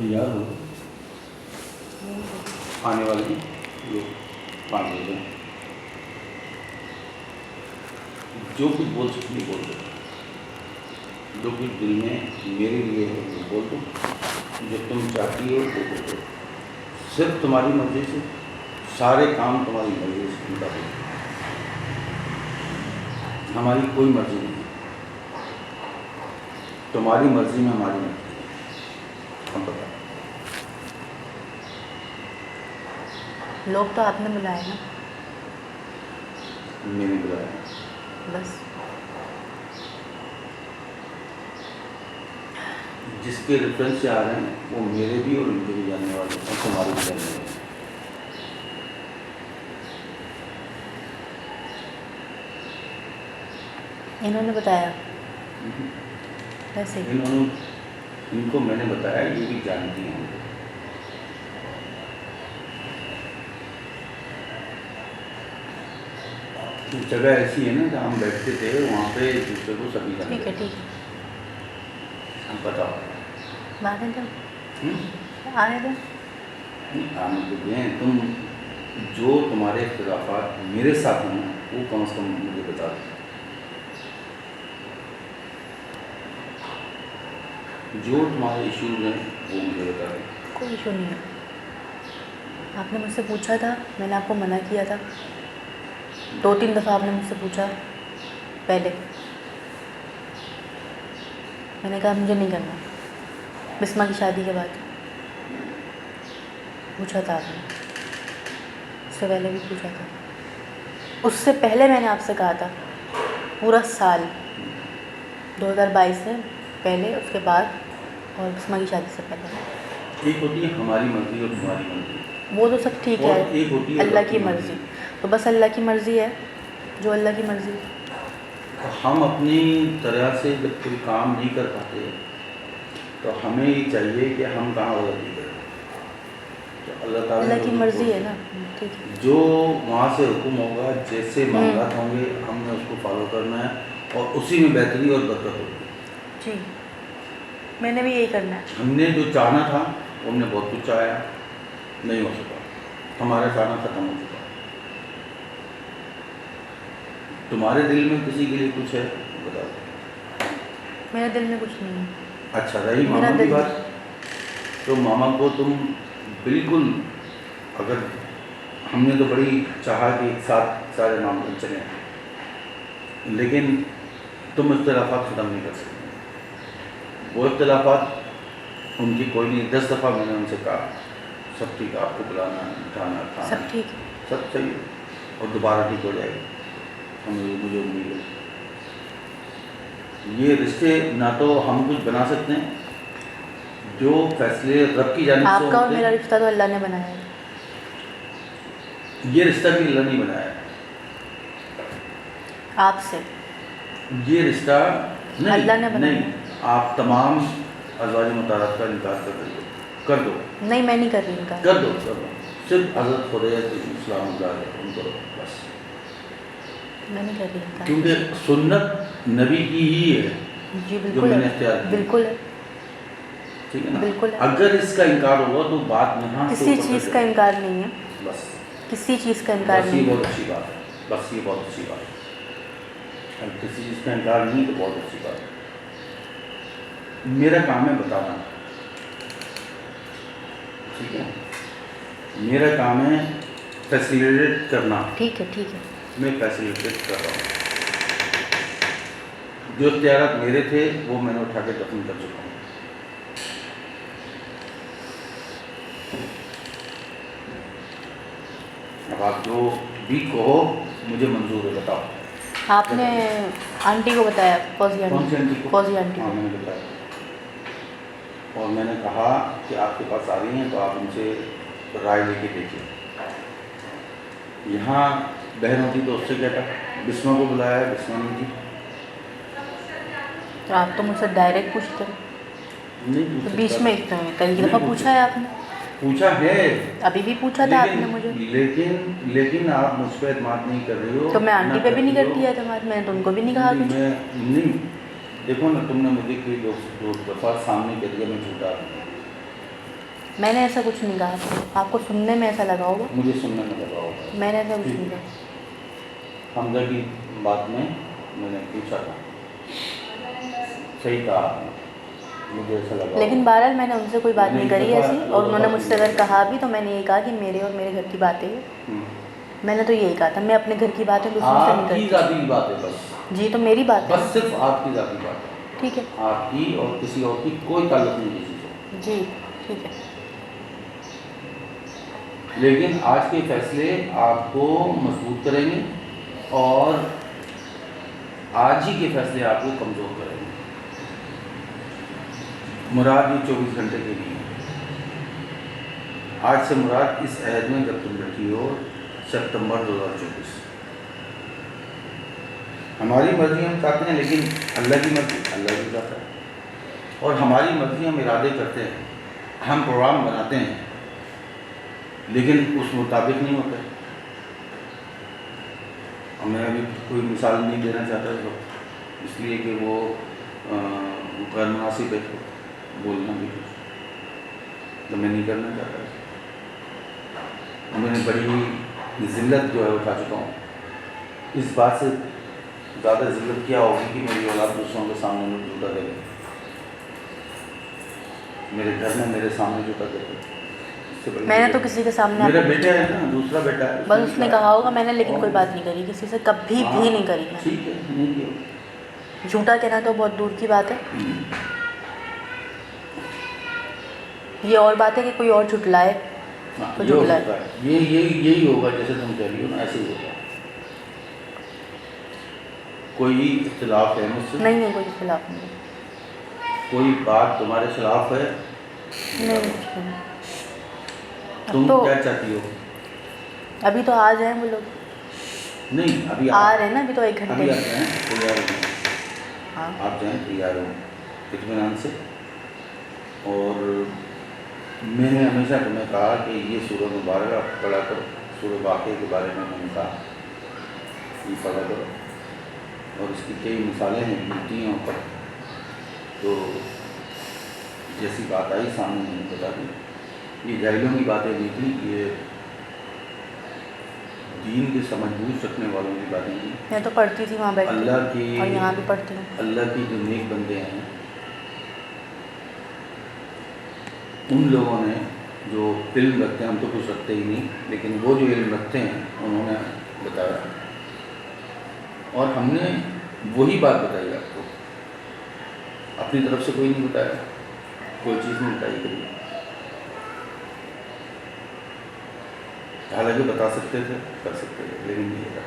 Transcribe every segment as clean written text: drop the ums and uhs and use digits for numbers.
तैयार हो आने वाले हैं लोग 5 बजे। जो कुछ बोल सकती बोल दो, जो कुछ दिल में मेरे लिए है वो बोल दो, जो तुम चाहती हो वो बोल दो। सिर्फ तुम्हारी मर्जी से सारे काम तुम्हारी मर्जी से तुम करो, हमारी कोई मर्जी नहीं है। तुम्हारी मर्जी में हमारी मर्जी है, हम बता। लोग तो आपने बुलाए ना, मैंने बुलाया बस। जिसके रेफरेंस से आ रहे हैं वो मेरे भी और उनके भी जानने वाले हैं, तुम्हारे भी जानने वाले हैं। इन्होंने बताया वैसे ही। इनको मैंने बताया, ये भी जानती हैं हमको। तो जगह ऐसी है ना जहाँ हम बैठते थे, वहाँ पे एक दूसरे को सभी जानते ठीक है, ठीक है, हम बताओ। आने दो, आने दो। आने तो दें, तुम जो तुम्हारे इख्तिलाफात मेरे साथ हैं वो कम से कम मुझे बता दो। जो तुम्हारे इश्यूज हैं वो मुझे बता दो। कोई इशू नहीं है। आपने मुझसे पूछा था, मैंने आपको मना किया था। 2-3 दफ़ा आपने मुझसे पूछा पहले, मैंने कहा मुझे नहीं करना। बिस्मा की शादी के बाद पूछा था आपने, उससे पहले भी पूछा था। उससे पहले मैंने आपसे कहा था पूरा साल 2022 से पहले, उसके बाद और बिस्मा की शादी से पहले। एक होती है हमारी मर्जी और तुम्हारी मर्जी, वो तो सब ठीक और है, एक होती है अल्लाह की मर्ज़ी। तो बस अल्लाह की मर्ज़ी है, जो अल्लाह की मर्ज़ी है। तो हम अपनी तरह से जब कोई काम नहीं कर पाते तो हमें ये चाहिए कि हम कहाँ गलती करें। तो अल्लाह ताला अल्लाह की ने मर्ज़ी है ना, ठीक है। जो वहाँ से हुक्म होगा, जैसे मामलात होंगे हमने उसको फॉलो करना है, और उसी में बेहतरी और बरकत होगी। जी, मैंने भी यही करना है। हमने जो चाहना था हमने बहुत कुछ चाहा, नहीं हो सका, हमारा चाहना खत्म हो चुका। तुम्हारे दिल में किसी के लिए कुछ है बताओ। मेरे दिल में कुछ नहीं है। अच्छा, रही मेरा मामा की दिल बात, तो मामा को तुम बिल्कुल, अगर हमने तो बड़ी चाहा कि एक साथ सारे मामले चले, लेकिन तुम इख्तिलाफात ख़त्म नहीं कर सकते। वो इख्तिलाफात उनकी कोई नहीं। 10 दफ़ा मैंने उनसे कहा सब ठीक है, आपको बुलाना उठाना खाना सब ठीक है। सब सही है, और दोबारा ठीक हो जाएगी, मुझे उम्मीद है। ये रिश्ते ना तो हम कुछ बना सकते हैं, जो फैसले रब की जानिब से आपका और होते मेरा हैं, रिश्ता तो अल्लाह ने बनाया है। ये रिश्ता भी अल्लाह नहीं बनाया है। आपसे ये रिश्ता नहीं, अल्लाह ने बनाया नहीं, आप तमाम अज़वाज मुताहरात का इनकार कर दो। नहीं, मैं नहीं कर रही इनका। कर दो। सिर्फ हज़रत खुदैत इस्लाम उनको बस, मैं नहीं कर रही इनका। क्योंकि सुन्नत नबी की ही है जी जो बिल्कुल मैंने है, इख्तियार की। बिल्कुल है, ठीक है ना। बिल्कुल है। अगर इसका इनकार होगा तो बात यहाँ से किसी ऊपर चीज़ तक का जाएगी। इनकार नहीं है, बस किसी चीज़ का इनकार बस ये नहीं है। बहुत अच्छी बात है, बस ये बहुत अच्छी बात है। अगर किसी चीज़ का इनकार नहीं तो बहुत अच्छी बात है। मेरा काम है बताना, ठीक है, मेरा काम है फैसिलिटेट करना। ठीक है, ठीक है। मैं फैसिलिटेट कर रहा हूँ। जो इख्तियारात मेरे थे वो मैंने उठा के दफन कर चुका हूँ। अब आप जो भी कहो मुझे मंजूर है, बताओ। आपने आंटी को बताया, फौजी कौन सी आंटी, आंटी को? फौजी आंटी हाँ, को। मैंने बताया, और मैंने कहा कि आपके पास आ रही हैं तो आप उनसे राय लेके देखिए। यहाँ बहन होती तो उससे कहता, बिस्मा को बुलाया, बिस्मा नहीं थी। तो आप तो मुझसे डायरेक्ट पूछते हैं, नहीं तो पूछ बीच सकता में था। एक कई नहीं दफ़ा पूछ पूछा है आपने, पूछा है, अभी भी पूछा था आपने मुझे। लेकिन आप मुझ पर एतमाद नहीं कर रही हो। तो मैं आंटी ना पे भी नहीं करती हो। करती है एतमाद, मैंने तो उनको भी नहीं कहा कुछ। मैं नहीं, देखो ना, तुमने मुझे कोई 2 दफ़ा सामने कह दिया मैं झूठा हूँ, मैंने ऐसा कुछ नहीं कहा आपको, आपको सुनने में ऐसा लगा होगा, मुझे सुनने में लगा होगा। मैंने ऐसा कुछ ठीक नहीं है। कहा। हमजा की बात में मैंने पूछा था, सही कहा आपने, मुझे ऐसा लगा लेकिन होगा। बहरहाल मैंने उनसे कोई बात मैंने नहीं एक करी दफ़ा ऐसी, एक और उन्होंने दफ़ा मुझसे की अगर बात कहा भी तो मैंने यही कहा कि मेरे और मेरे घर की बातें हैं। हम्म। मैंने तो यही कहा था, मैं अपने घर की बातें दूसरों से नहीं आपकी करती। ज़ाती की बात है बस, जी तो मेरी बात है बस ना। सिर्फ आपकी ज़ाती बात है, ठीक है आपकी और किसी और की कोई ताल्लुक नहीं किसी से। जी, ठीक है। लेकिन आज के फैसले आपको मजबूत करेंगे और आज ही के फैसले आपको कमज़ोर करेंगे। मुराद ये 24 घंटे के लिए है। आज से मुराद इस अहद में जब तुम बैठी हो, सितंबर 2024, हमारी मर्जी हम चाहते हैं, लेकिन अल्लाह की मर्जी अल्लाह की चाहता है। और हमारी मर्जी हम इरादे करते हैं, हम प्रोग्राम बनाते हैं, लेकिन उस मुताबिक नहीं होता है। और मैं अभी कोई मिसाल नहीं देना चाहता इस वक्त, इसलिए कि वो गैर मुनासिब है, तो बोलना भी कुछ तो मैं नहीं करना चाहता। मैंने बड़ी ज़िल्लत जो है उठा चुका हूँ। इस बात से ज़्यादा ज़िल्लत क्या होगी कि मेरी औलाद दूसरों के सामने में जूता दे गई, मेरे घर में मेरे सामने जूता दे गई। इससे बड़ी मैंने तो ज़िल्लत- किसी के सामने मेरा आपको बेटा है ना, दूसरा बेटा है, बस उसने कहा होगा मैंने, लेकिन और- कोई बात नहीं करी किसी से, कभी हाँ, भी नहीं करी मैंने। ठीक है, नहीं किया। झूठा कहना तो बहुत दूर की बात है, ये और बात है कि कोई और झुटलाए हाँ, तो ये हो झुटलाए। सकता है, यही होगा जैसे तुम कह रही हो ना, ऐसे ही होगा। कोई इख्तिलाफ है मुझसे, नहीं नहीं, कोई खिलाफ नहीं, कोई बात तुम्हारे खिलाफ है, नहीं कुछ नहीं। तुम अब तो क्या चाहती हो? अभी तो आ जाए वो लोग, नहीं अभी आ रहे हैं ना, अभी तो 1 अभी घंटे। आते हैं, तैयार हो, हाँ आप जाएँ तैयार हो इत्मीनान से। और मैंने हमेशा तुम्हें कहा कि ये सूरह मुबारक पढ़ा करो, सूरह वाक़िया के बारे में मैंने कहा ये पढ़ा करो, और इसकी कई मिसालें हैं मिलती हैं ऊपर। तो जैसी बात आई सामने मैंने बता दी, ये जाहिलों की बातें नहीं थी, ये दीन की समझ बूझ रखने वालों की बातें थी। मैं तो पढ़ती थी वहाँ बैठ अल्लाह के, की और यहाँ भी पढ़ती हूँ। अल्लाह की जो नेक बंदे हैं, उन लोगों ने जो इल्म रखते हैं, हम तो कुछ रखते ही नहीं, लेकिन वो जो इल्म रखते हैं उन्होंने बताया, और हमने वही बात बताई आपको, अपनी तरफ से कोई नहीं बताया, कोई चीज़ नहीं बताई कभी। हालांकि बता सकते थे, कर सकते थे, लेकिन नहीं बताया।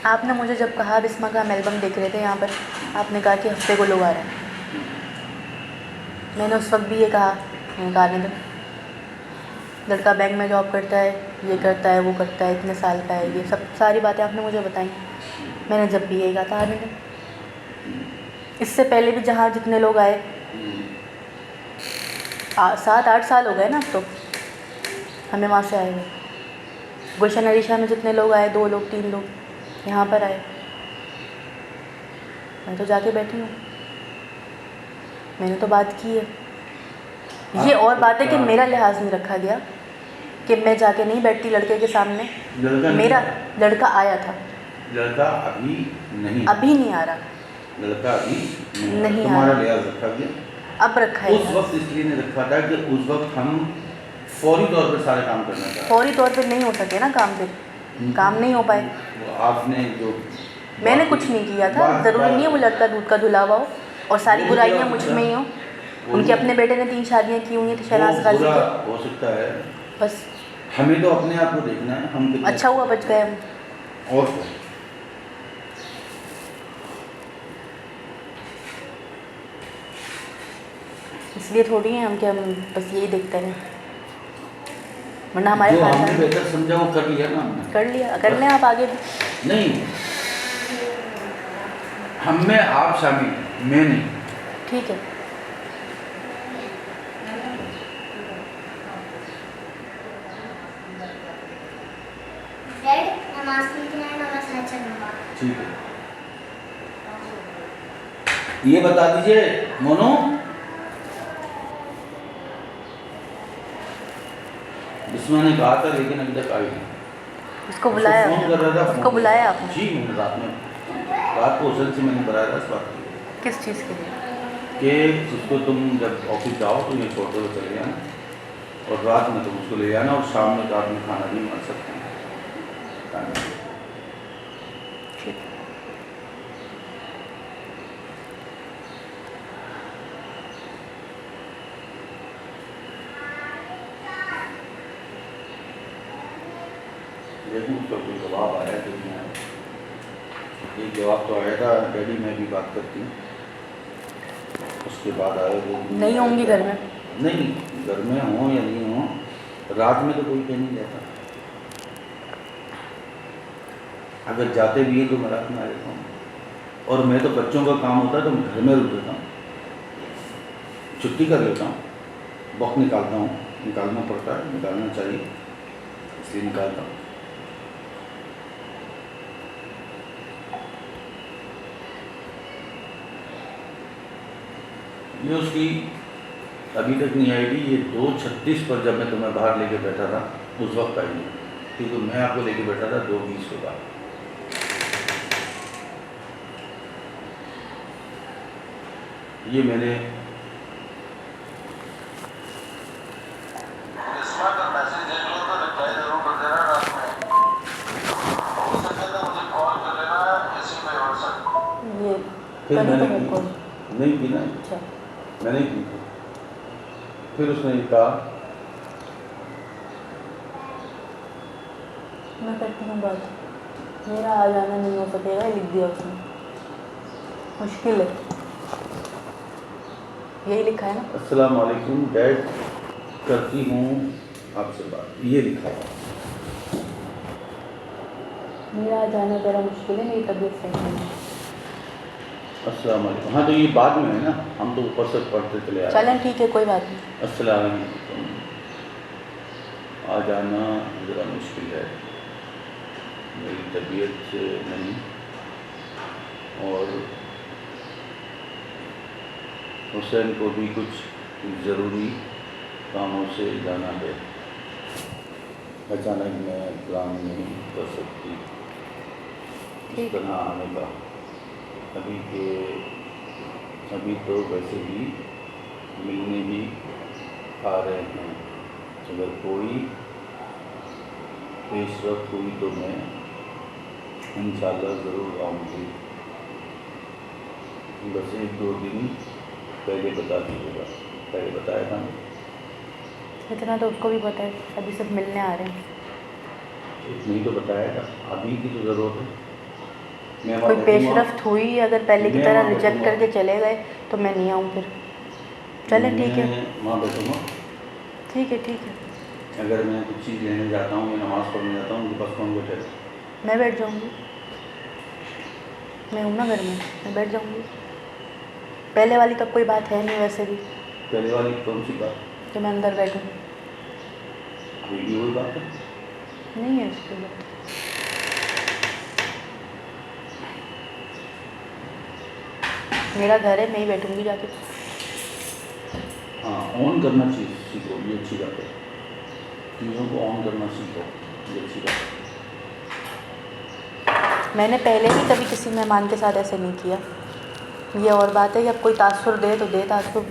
आपने मुझे जब कहा बिस्मा का हम एल्बम देख रहे थे यहाँ पर, आपने कहा कि हफ्ते को लोग आ रहे हैं, मैंने उस वक्त भी ये कहा, मैंने कहा आने दो, लड़का बैंक में जॉब करता है, ये करता है वो करता है, इतने साल का है, ये सब सारी बातें आपने मुझे बताई। मैंने जब भी यही कहा था आने दो। इससे पहले भी जहाँ जितने लोग आए, 7-8 साल हो गए ना अब तो हमें वहाँ से आए हुए। गुलशन अरीशा में जितने लोग आए, 2 लोग 3 लोग यहाँ पर आए, मैं तो जाके बैठी हूँ, मैंने तो बात की है। ये और बात है कि मेरा लिहाज नहीं रखा गया, कि मैं जाके नहीं बैठती लड़के के सामने। मेरा लड़का आया था, लड़का अभी नहीं आ रहा, लड़का अभी नहीं आ तुम्हारा रहा। लिहाज रखा गया, अब रखा है उस वक्त इसलिए नहीं रखा था कि उस वक्त हम फौरी तौर पर सारे काम करना चाहते हैं। फौरी तौर पे नहीं हो सके ना काम, फिर काम नहीं हो पाए। वो आपने जो मैंने कुछ नहीं किया था, ज़रूरी नहीं है वो लड़का दूध का धुला हुआ हो और सारी वो बुराइयाँ क्या मुझ होता में ही है? हो। उनके अपने बेटे ने 3 शादियाँ की हुई हैं, तो शहनाज वो गाजी बुरा के, हो सकता है, बस हमें तो अपने आप को देखना है, हम कितने अच्छा हुआ बच गए हम। और क्या? इसलिए थोड़ी है हम कि हम बस यही देखते हैं, वरना हमारे जो हमने खानदान बेहतर समझा वो कर लिया ना हमने। कर लिया, कर लें आप आगे भी। नहीं, हम में आप शामिल हैं, मैं नहीं। ठीक है, डैड नमाज पढ़ना है, नमाज है चलना। ठीक है। ये बता दीजिए मोनू, बिस्मा ने कहा था लेकिन अभी तक आई नहीं। उसको बुलाया फोन कर रहा था, उसको बुलाया आपने? जी मैंने रात को उस से मैंने कराया था इस बात की किस चीज़ के लिए? कि उसको तुम जब ऑफिस जाओ तो ये छोड़ कर चले जाना और रात में तुम उसको ले जाना और शाम में रात में खाना भी मार सकते हैं। ठीक। देखूँ उसका कोई जवाब आया तो नहीं आया। एक जवाब तो आया था, डैडी मैं भी बात करती हूँ, उसके बाद आया वो नहीं होंगी घर में? नहीं, घर में हों या नहीं हों, रात में तो कोई कहीं नहीं जाता। अगर जाते भी हैं तो मैं रात में आ जाता हूँ, और मैं तो बच्चों का काम होता है तो मैं घर में रुक देता हूँ, छुट्टी कर लेता हूँ, वक्त निकालता हूँ, निकालना पड़ता है, निकालना चाहिए इसलिए निकालता हूँ। ये उसकी अभी तक नहीं आएगी, ये 2:36 पर जब मैं तुम्हें बाहर लेके बैठा था उस वक्त आई है, क्योंकि मैं आपको लेके बैठा था 2:20 के बाद। ये मैंने ये फिर कभी मैंने तो मेरे को नहीं की ना, अच्छा मैंने की थी। फिर उसने कहा मैं करती हूँ बात, मेरा आ जाना नहीं हो सकेगा, लिख दिया उसने, मुश्किल है, यही लिखा है ना? अस्सलाम वालेकुम डैड, करती हूँ आपसे बात, ये लिखा है। मेरा आ जाना ज़रा मुश्किल है, मेरी तबीयत सही नहीं है। अस्सलाम वालेकुम, हाँ तो ये बाद में है ना, हम तो ऊपर से पढ़ते चले आए। चलें ठीक है, कोई बात नहीं। अस्सलाम वालेकुम, आ जाना ज़रा मुश्किल है, मेरी तबीयत से नहीं, और हुसैन को भी कुछ ज़रूरी कामों से जाना है, अचानक मैं प्लान नहीं कर सकती इस तरह आने का, अभी तो वैसे भी मिलने भी आ रहे हैं, अगर कोई पेशरफ हुई तो मैं इंशाल्लाह ज़रूर आऊँगी, बस 1-2 दिन पहले बता दीजिएगा। पहले बताया था ना? इतना तो उसको भी पता है, अभी सब मिलने आ रहे हैं। नहीं तो बताया था, अभी की तो ज़रूरत है। मैं कोई वहाँ पेशरफ्त हुई अगर पहले की मैं तरह वहाँ रिजेक्ट बैठूँगा। करके चले गए तो मैं नहीं आऊँ फिर। चलें ठीक है, मैं वहाँ बैठूँगा, ठीक है, ठीक है, अगर मैं कुछ चीज़ लेने जाता हूँ या नमाज़ पढ़ने जाता हूँ उनके पास कौन बैठेगा? मैं बैठ जाऊँगी, मैं हूँ ना घर में, मैं बैठ जाऊँगी। पहले वाली तो कोई बात है नहीं वैसे भी, पहले वाली कौन सी बात? कि मैं अंदर बैठूँ, वीडियो वही बात है। नहीं है उसकी बात। मेरा घर है, मैं ही बैठूँगी जाके। हाँ, ऑन करना चाहिए, सीखो, ये अच्छी बात है, चीज़ों को ऑन करना सीखो, ये अच्छी बात है। मैंने पहले भी कभी किसी मेहमान के साथ ऐसे नहीं किया, ये और बात है कि अब कोई तासुर दे तो दे तासुर,